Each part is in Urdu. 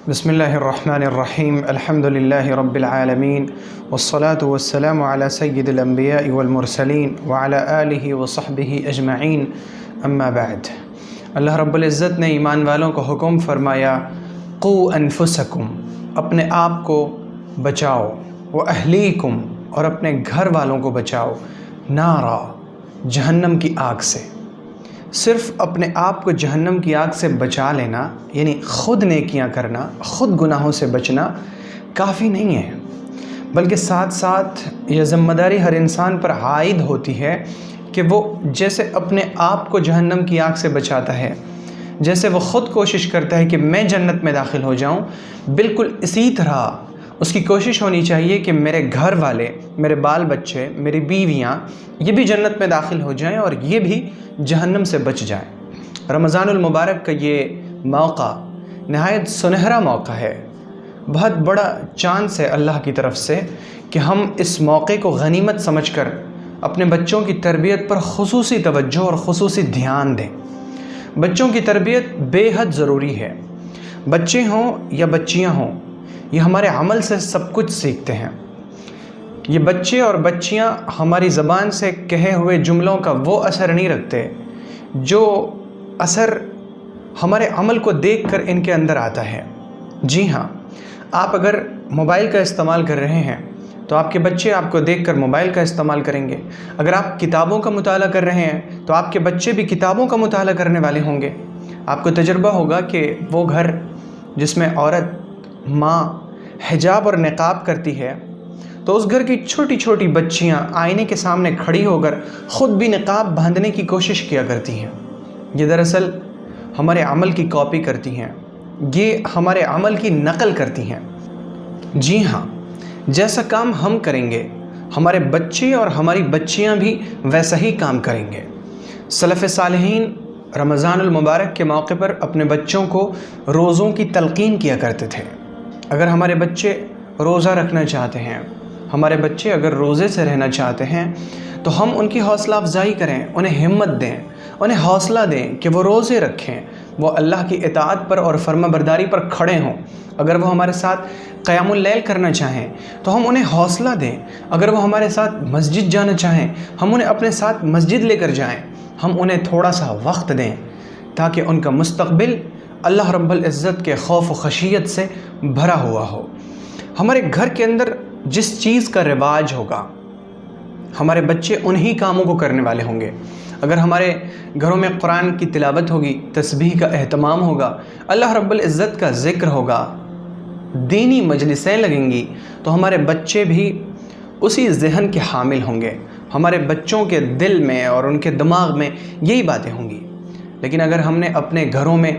بسم اللہ الرحمن الرحیم الحمد للہ رب العالمین والصلاة والسلام علی سید الانبیاء والمرسلین وعلی آلہ وصحبہ اجمعین اما بعد۔ اللہ رب العزت نے ایمان والوں کو حکم فرمایا قو انفسکم، اپنے آپ کو بچاؤ، واہلیکم، اور اپنے گھر والوں کو بچاؤ، نارا، جہنم کی آگ سے۔ صرف اپنے آپ کو جہنم کی آگ سے بچا لینا، یعنی خود نیکیاں کرنا، خود گناہوں سے بچنا کافی نہیں ہے، بلکہ ساتھ ساتھ یہ ذمہ داری ہر انسان پر عائد ہوتی ہے کہ وہ جیسے اپنے آپ کو جہنم کی آگ سے بچاتا ہے، جیسے وہ خود کوشش کرتا ہے کہ میں جنت میں داخل ہو جاؤں، بالکل اسی طرح اس کی کوشش ہونی چاہیے کہ میرے گھر والے، میرے بال بچے، میری بیویاں، یہ بھی جنت میں داخل ہو جائیں اور یہ بھی جہنم سے بچ جائیں۔ رمضان المبارک کا یہ موقع نہایت سنہرا موقع ہے، بہت بڑا چانس ہے اللہ کی طرف سے کہ ہم اس موقع کو غنیمت سمجھ کر اپنے بچوں کی تربیت پر خصوصی توجہ اور خصوصی دھیان دیں۔ بچوں کی تربیت بے حد ضروری ہے، بچے ہوں یا بچیاں ہوں، یہ ہمارے عمل سے سب کچھ سیکھتے ہیں۔ یہ بچے اور بچیاں ہماری زبان سے کہے ہوئے جملوں کا وہ اثر نہیں رکھتے جو اثر ہمارے عمل کو دیکھ کر ان کے اندر آتا ہے۔ جی ہاں، آپ اگر موبائل کا استعمال کر رہے ہیں تو آپ کے بچے آپ کو دیکھ کر موبائل کا استعمال کریں گے۔ اگر آپ کتابوں کا مطالعہ کر رہے ہیں تو آپ کے بچے بھی کتابوں کا مطالعہ کرنے والے ہوں گے۔ آپ کو تجربہ ہوگا کہ وہ گھر جس میں عورت، ماں حجاب اور نقاب کرتی ہے تو اس گھر کی چھوٹی چھوٹی بچیاں آئینے کے سامنے کھڑی ہو کر خود بھی نقاب باندھنے کی کوشش کیا کرتی ہیں۔ یہ دراصل ہمارے عمل کی کاپی کرتی ہیں، یہ ہمارے عمل کی نقل کرتی ہیں۔ جی ہاں، جیسا کام ہم کریں گے ہمارے بچے اور ہماری بچیاں بھی ویسا ہی کام کریں گے۔ سلف صالحین رمضان المبارک کے موقع پر اپنے بچوں کو روزوں کی تلقین کیا کرتے تھے۔ اگر ہمارے بچے روزہ رکھنا چاہتے ہیں، ہمارے بچے اگر روزے سے رہنا چاہتے ہیں تو ہم ان کی حوصلہ افزائی کریں، انہیں ہمت دیں، انہیں حوصلہ دیں کہ وہ روزے رکھیں، وہ اللہ کی اطاعت پر اور فرما برداری پر کھڑے ہوں۔ اگر وہ ہمارے ساتھ قیام اللیل کرنا چاہیں تو ہم انہیں حوصلہ دیں، اگر وہ ہمارے ساتھ مسجد جانا چاہیں ہم انہیں اپنے ساتھ مسجد لے کر جائیں، ہم انہیں تھوڑا سا وقت دیں تاکہ ان کا مستقبل اللہ رب العزت کے خوف و خشیت سے بھرا ہوا ہو۔ ہمارے گھر کے اندر جس چیز کا رواج ہوگا ہمارے بچے انہی کاموں کو کرنے والے ہوں گے۔ اگر ہمارے گھروں میں قرآن کی تلاوت ہوگی، تسبیح کا اہتمام ہوگا، اللہ رب العزت کا ذکر ہوگا، دینی مجلسیں لگیں گی تو ہمارے بچے بھی اسی ذہن کے حامل ہوں گے، ہمارے بچوں کے دل میں اور ان کے دماغ میں یہی باتیں ہوں گی۔ لیکن اگر ہم نے اپنے گھروں میں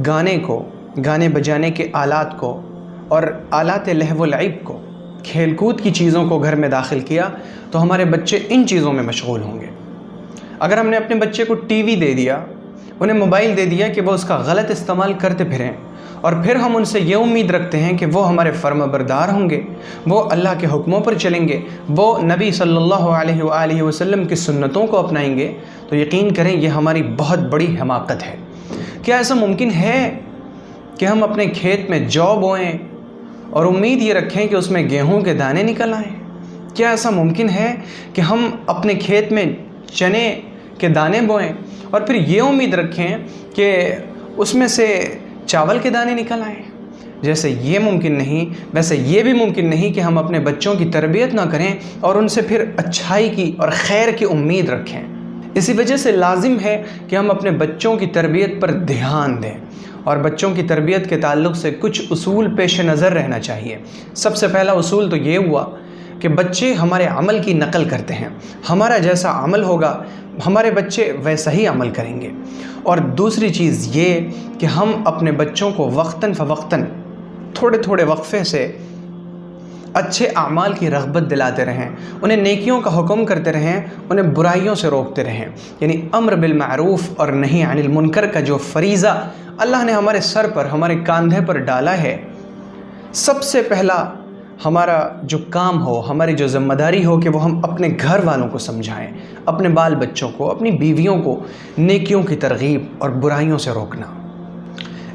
گانے بجانے کے آلات کو اور آلات لہو و لعب کو، کھیل کود کی چیزوں کو گھر میں داخل کیا تو ہمارے بچے ان چیزوں میں مشغول ہوں گے۔ اگر ہم نے اپنے بچے کو ٹی وی دے دیا، انہیں موبائل دے دیا کہ وہ اس کا غلط استعمال کرتے پھریں، اور پھر ہم ان سے یہ امید رکھتے ہیں کہ وہ ہمارے فرما بردار ہوں گے، وہ اللہ کے حکموں پر چلیں گے، وہ نبی صلی اللہ علیہ وآلہ وسلم کی سنتوں کو اپنائیں گے، تو یقین کریں یہ ہماری بہت بڑی حماقت ہے۔ کیا ایسا ممکن ہے کہ ہم اپنے کھیت میں جو بوئیں اور امید یہ رکھیں کہ اس میں گیہوں کے دانے نکل آئیں؟ کیا ایسا ممکن ہے کہ ہم اپنے کھیت میں چنے کے دانے بوئیں اور پھر یہ امید رکھیں کہ اس میں سے چاول کے دانے نکل آئیں؟ جیسے یہ ممکن نہیں، ویسے یہ بھی ممکن نہیں کہ ہم اپنے بچوں کی تربیت نہ کریں اور ان سے پھر اچھائی کی اور خیر کی امید رکھیں۔ اسی وجہ سے لازم ہے کہ ہم اپنے بچوں کی تربیت پر دھیان دیں، اور بچوں کی تربیت کے تعلق سے کچھ اصول پیش نظر رہنا چاہیے۔ سب سے پہلا اصول تو یہ ہوا کہ بچے ہمارے عمل کی نقل کرتے ہیں، ہمارا جیسا عمل ہوگا ہمارے بچے ویسا ہی عمل کریں گے۔ اور دوسری چیز یہ کہ ہم اپنے بچوں کو وقتاً فوقتاً تھوڑے تھوڑے وقفے سے اچھے اعمال کی رغبت دلاتے رہیں، انہیں نیکیوں کا حکم کرتے رہیں، انہیں برائیوں سے روکتے رہیں۔ یعنی امر بالمعروف اور نہی عن المنکر کا جو فریضہ اللہ نے ہمارے سر پر، ہمارے کاندھے پر ڈالا ہے، سب سے پہلا ہمارا جو کام ہو، ہماری جو ذمہ داری ہو کہ وہ ہم اپنے گھر والوں کو سمجھائیں، اپنے بال بچوں کو، اپنی بیویوں کو نیکیوں کی ترغیب اور برائیوں سے روکنا۔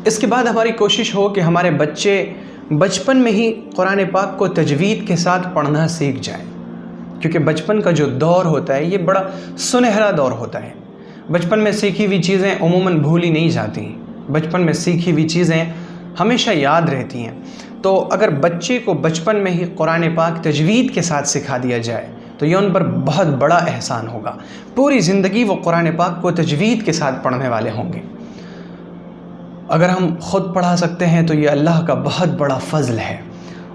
اس کے بعد ہماری کوشش ہو کہ ہمارے بچے بچپن میں ہی قرآن پاک کو تجوید کے ساتھ پڑھنا سیکھ جائیں، کیونکہ بچپن کا جو دور ہوتا ہے یہ بڑا سنہرا دور ہوتا ہے۔ بچپن میں سیکھی ہوئی چیزیں عموماً بھولی نہیں جاتی، بچپن میں سیکھی ہوئی چیزیں ہمیشہ یاد رہتی ہیں۔ تو اگر بچے کو بچپن میں ہی قرآن پاک تجوید کے ساتھ سکھا دیا جائے تو یہ ان پر بہت بڑا احسان ہوگا، پوری زندگی وہ قرآن پاک کو تجوید کے ساتھ پڑھنے والے ہوں گے۔ اگر ہم خود پڑھا سکتے ہیں تو یہ اللہ کا بہت بڑا فضل ہے،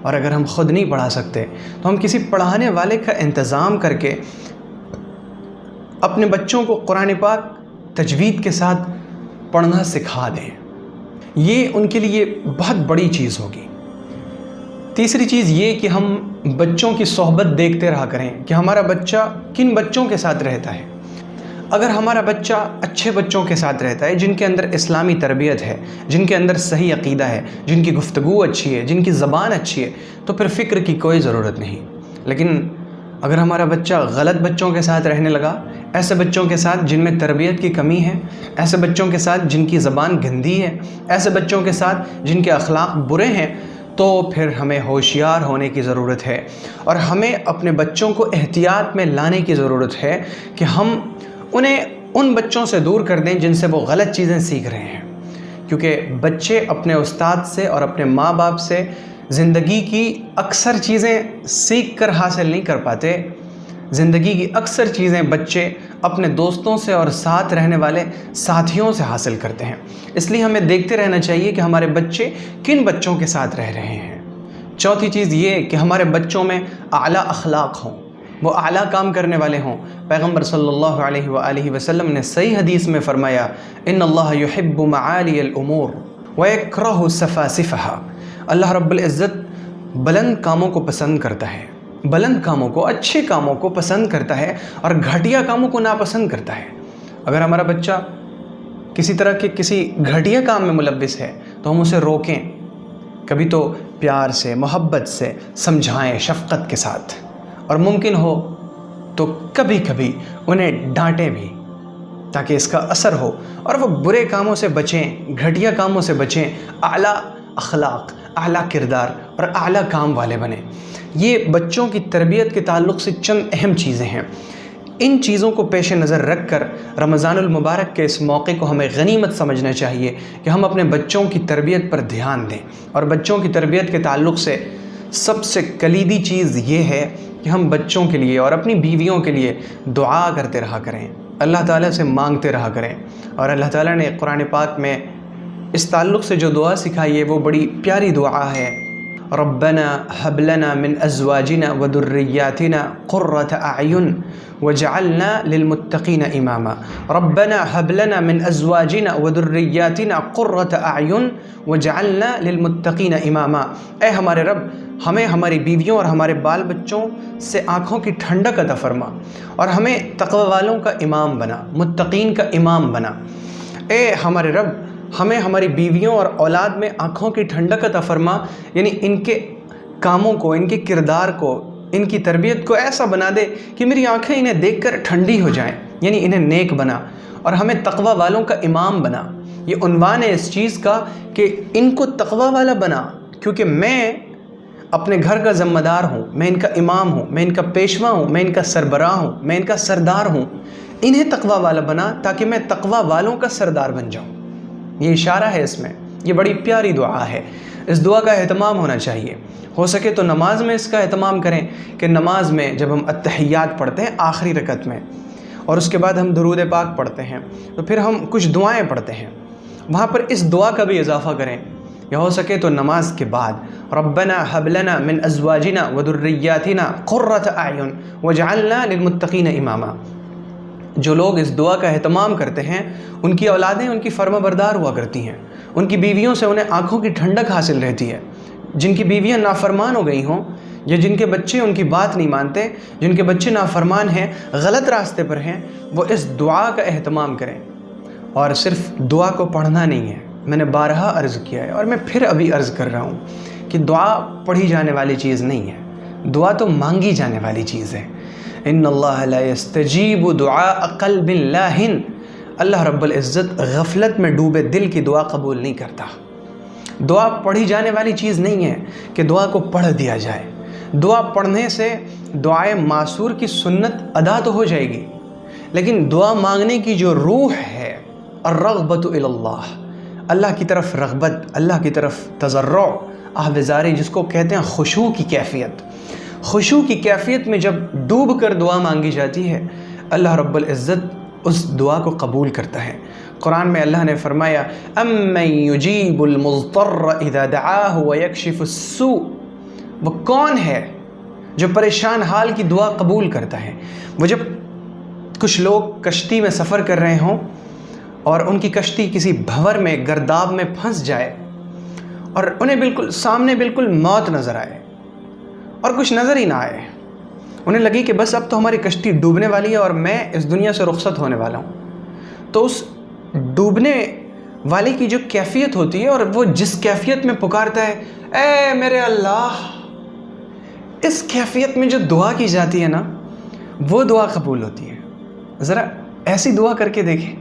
اور اگر ہم خود نہیں پڑھا سکتے تو ہم کسی پڑھانے والے کا انتظام کر کے اپنے بچوں کو قرآن پاک تجوید کے ساتھ پڑھنا سکھا دیں، یہ ان کے لیے بہت بڑی چیز ہوگی۔ تیسری چیز یہ کہ ہم بچوں کی صحبت دیکھتے رہا کریں کہ ہمارا بچہ کن بچوں کے ساتھ رہتا ہے۔ اگر ہمارا بچہ اچھے بچوں کے ساتھ رہتا ہے، جن کے اندر اسلامی تربیت ہے، جن کے اندر صحیح عقیدہ ہے، جن کی گفتگو اچھی ہے، جن کی زبان اچھی ہے، تو پھر فکر کی کوئی ضرورت نہیں۔ لیکن اگر ہمارا بچہ غلط بچوں کے ساتھ رہنے لگا، ایسے بچوں کے ساتھ جن میں تربیت کی کمی ہے، ایسے بچوں کے ساتھ جن کی زبان گندی ہے، ایسے بچوں کے ساتھ جن کے اخلاق برے ہیں، تو پھر ہمیں ہوشیار ہونے کی ضرورت ہے، اور ہمیں اپنے بچوں کو احتیاط میں لانے کی ضرورت ہے کہ ہم انہیں ان بچوں سے دور کر دیں جن سے وہ غلط چیزیں سیکھ رہے ہیں، کیونکہ بچے اپنے استاد سے اور اپنے ماں باپ سے زندگی کی اکثر چیزیں سیکھ کر حاصل نہیں کر پاتے۔ زندگی کی اکثر چیزیں بچے اپنے دوستوں سے اور ساتھ رہنے والے ساتھیوں سے حاصل کرتے ہیں، اس لیے ہمیں دیکھتے رہنا چاہیے کہ ہمارے بچے کن بچوں کے ساتھ رہ رہے ہیں۔ چوتھی چیز یہ کہ ہمارے بچوں میں اعلیٰ اخلاق ہوں، وہ اعلیٰ کام کرنے والے ہوں۔ پیغمبر صلی اللہ علیہ وآلہ وسلم نے صحیح حدیث میں فرمایا، ان اللہ یحب معالی الامور ویکرہ سفاسفہا۔ اللہ رب العزت بلند کاموں کو پسند کرتا ہے، بلند کاموں کو، اچھے کاموں کو پسند کرتا ہے، اور گھٹیا کاموں کو ناپسند کرتا ہے۔ اگر ہمارا بچہ کسی طرح کے کسی گھٹیا کام میں ملوث ہے تو ہم اسے روکیں، کبھی تو پیار سے، محبت سے سمجھائیں، شفقت کے ساتھ، اور ممکن ہو تو کبھی کبھی انہیں ڈانٹیں بھی تاکہ اس کا اثر ہو اور وہ برے کاموں سے بچیں، گھٹیا کاموں سے بچیں، اعلیٰ اخلاق، اعلیٰ کردار اور اعلیٰ کام والے بنیں۔ یہ بچوں کی تربیت کے تعلق سے چند اہم چیزیں ہیں۔ ان چیزوں کو پیش نظر رکھ کر رمضان المبارک کے اس موقع کو ہمیں غنیمت سمجھنا چاہیے کہ ہم اپنے بچوں کی تربیت پر دھیان دیں، اور بچوں کی تربیت کے تعلق سے سب سے کلیدی چیز یہ ہے کہ ہم بچوں کے لیے اور اپنی بیویوں کے لیے دعا کرتے رہا کریں، اللہ تعالیٰ سے مانگتے رہا کریں۔ اور اللہ تعالیٰ نے قرآن پاک میں اس تعلق سے جو دعا سکھائی ہے وہ بڑی پیاری دعا ہے، ربنا هب لنا من ازواجنا وذرياتنا قرة اعین وجعلنا للمتقین اماما۔ ربنا هب لنا من ازواجنا وذرياتنا قرة اعین وجعلنا للمتقین اماما۔ اے ہمارے رب، ہمیں ہماری بیویوں اور ہمارے بال بچوں سے آنکھوں کی ٹھنڈک عطا فرما، اور ہمیں تقوی والوں کا امام بنا، متقین کا امام بنا۔ اے ہمارے رب، ہمیں ہماری بیویوں اور اولاد میں آنکھوں کی ٹھنڈک عطا فرما، یعنی ان کے کاموں کو، ان کے کردار کو، ان کی تربیت کو ایسا بنا دے کہ میری آنکھیں انہیں دیکھ کر ٹھنڈی ہو جائیں، یعنی انہیں نیک بنا، اور ہمیں تقوی والوں کا امام بنا۔ یہ عنوان ہے اس چیز کا کہ ان کو تقوی والا بنا، کیونکہ میں اپنے گھر کا ذمہ دار ہوں، میں ان کا امام ہوں، میں ان کا پیشوا ہوں، میں ان کا سربراہ ہوں، میں ان کا سردار ہوں۔ انہیں تقوی والا بنا تاکہ میں تقوی والوں کا سردار بن جاؤں۔ یہ اشارہ ہے اس میں، یہ بڑی پیاری دعا ہے، اس دعا کا اہتمام ہونا چاہیے۔ ہو سکے تو نماز میں اس کا اہتمام کریں کہ نماز میں جب ہم التحیات پڑھتے ہیں آخری رکعت میں، اور اس کے بعد ہم درود پاک پڑھتے ہیں، تو پھر ہم کچھ دعائیں پڑھتے ہیں، وہاں پر اس دعا کا بھی اضافہ کریں، یا ہو سکے تو نماز کے بعد ربنا هب لنا من ازواجنا وذرياتنا قرة اعین وجعلنا للمتقین اماما۔ جو لوگ اس دعا کا اہتمام کرتے ہیں ان کی اولادیں ان کی فرما بردار ہوا کرتی ہیں، ان کی بیویوں سے انہیں آنکھوں کی ٹھنڈک حاصل رہتی ہے۔ جن کی بیویاں نافرمان ہو گئی ہوں، یا جن کے بچے ان کی بات نہیں مانتے، جن کے بچے نافرمان ہیں، غلط راستے پر ہیں، وہ اس دعا کا اہتمام کریں۔ اور صرف دعا کو پڑھنا نہیں ہے، میں نے بارہا عرض کیا ہے اور میں پھر ابھی عرض کر رہا ہوں کہ دعا پڑھی جانے والی چیز نہیں ہے، دعا تو مانگی جانے والی چیز ہے۔ ان اللہ لا یستجیب دعاء قلب لاہن۔ اللہ رب العزت غفلت میں ڈوبے دل کی دعا قبول نہیں کرتا۔ دعا پڑھی جانے والی چیز نہیں ہے کہ دعا کو پڑھ دیا جائے۔ دعا پڑھنے سے دعائے معصور کی سنت ادا تو ہو جائے گی، لیکن دعا مانگنے کی جو روح ہے، الرغبۃ الی اللہ، اللہ کی طرف رغبت، اللہ کی طرف تضرع، آہوزاری، جس کو کہتے ہیں خشوع کی کیفیت۔ خشوع کی کیفیت میں جب ڈوب کر دعا مانگی جاتی ہے، اللہ رب العزت اس دعا کو قبول کرتا ہے۔ قرآن میں اللہ نے فرمایا امن یجیب المضطر اذا دعاہ ویکشف السوء، وہ کون ہے جو پریشان حال کی دعا قبول کرتا ہے؟ وہ جب کچھ لوگ کشتی میں سفر کر رہے ہوں اور ان کی کشتی کسی بھنور میں، گرداب میں پھنس جائے اور انہیں بالکل سامنے بالکل موت نظر آئے اور کچھ نظر ہی نہ آئے، انہیں لگی کہ بس اب تو ہماری کشتی ڈوبنے والی ہے اور میں اس دنیا سے رخصت ہونے والا ہوں، تو اس ڈوبنے والے کی جو کیفیت ہوتی ہے اور وہ جس کیفیت میں پکارتا ہے اے میرے اللہ، اس کیفیت میں جو دعا کی جاتی ہے نا، وہ دعا قبول ہوتی ہے۔ ذرا ایسی دعا کر کے دیکھیں،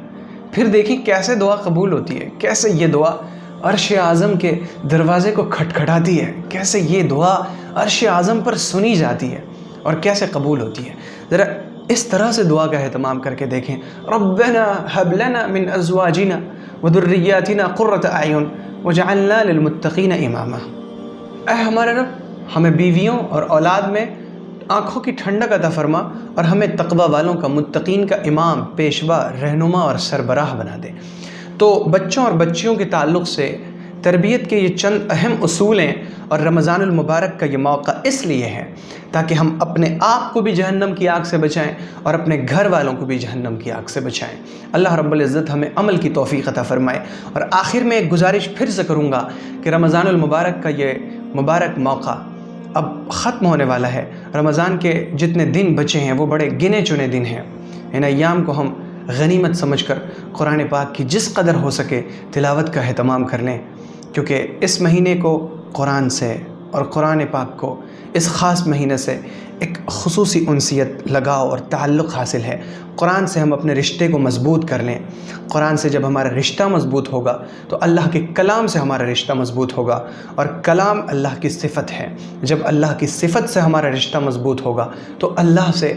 پھر دیکھیں کیسے دعا قبول ہوتی ہے، کیسے یہ دعا عرش اعظم کے دروازے کو کھٹکھٹاتی ہے، کیسے یہ دعا عرش اعظم پر سنی جاتی ہے اور کیسے قبول ہوتی ہے۔ ذرا اس طرح سے دعا کا اہتمام کر کے دیکھیں، ربنا هب لنا من ازواجنا وذرياتنا قرة اعین وجعلنا للمتقین اماما، اے ہمارے رب، ہمیں بیویوں اور اولاد میں آنکھوں کی ٹھنڈک عطا فرما اور ہمیں تقوی والوں کا، متقین کا امام، پیشوا، رہنما اور سربراہ بنا دے۔ تو بچوں اور بچیوں کے تعلق سے تربیت کے یہ چند اہم اصول ہیں، اور رمضان المبارک کا یہ موقع اس لیے ہے تاکہ ہم اپنے آپ کو بھی جہنم کی آگ سے بچائیں اور اپنے گھر والوں کو بھی جہنم کی آگ سے بچائیں۔ اللہ رب العزت ہمیں عمل کی توفیق عطا فرمائے۔ اور آخر میں ایک گزارش پھر سے کروں گا کہ رمضان المبارک کا یہ مبارک موقع اب ختم ہونے والا ہے۔ رمضان کے جتنے دن بچے ہیں وہ بڑے گنے چنے دن ہیں، ان ایام کو ہم غنیمت سمجھ کر قرآن پاک کی جس قدر ہو سکے تلاوت کا اہتمام کر لیں، کیونکہ اس مہینے کو قرآن سے اور قرآن پاک کو اس خاص مہینے سے ایک خصوصی انسیت، لگاؤ اور تعلق حاصل ہے۔ قرآن سے ہم اپنے رشتے کو مضبوط کر لیں۔ قرآن سے جب ہمارا رشتہ مضبوط ہوگا تو اللہ کے کلام سے ہمارا رشتہ مضبوط ہوگا، اور کلام اللہ کی صفت ہے۔ جب اللہ کی صفت سے ہمارا رشتہ مضبوط ہوگا تو اللہ سے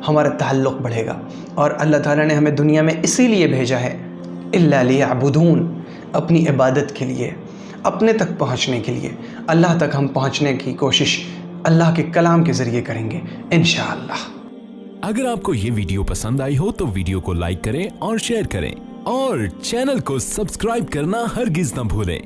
ہمارا تعلق بڑھے گا، اور اللہ تعالیٰ نے ہمیں دنیا میں اسی لیے بھیجا ہے، الا لیعبدون، اپنی عبادت کے لیے، اپنے تک پہنچنے کے لیے۔ اللہ تک ہم پہنچنے کی کوشش اللہ کے کلام کے ذریعے کریں گے انشاءاللہ۔ اگر آپ کو یہ ویڈیو پسند آئی ہو تو ویڈیو کو لائک کریں اور شیئر کریں، اور چینل کو سبسکرائب کرنا ہرگز نہ بھولیں۔